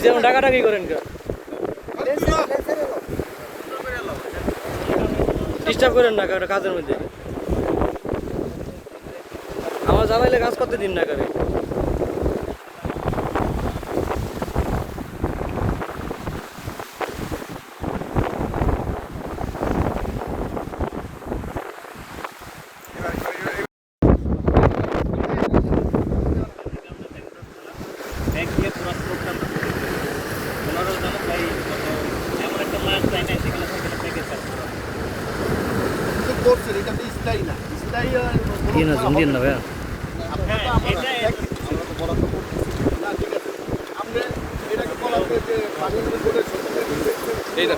যেমন ডাকাডাকি করেন কেন? ডিস্টার্ব করেন না কাজের মধ্যে। আমার জামাইলে কাজ করতে দিন না করে। জুম দিন না ভাইয়া। এটা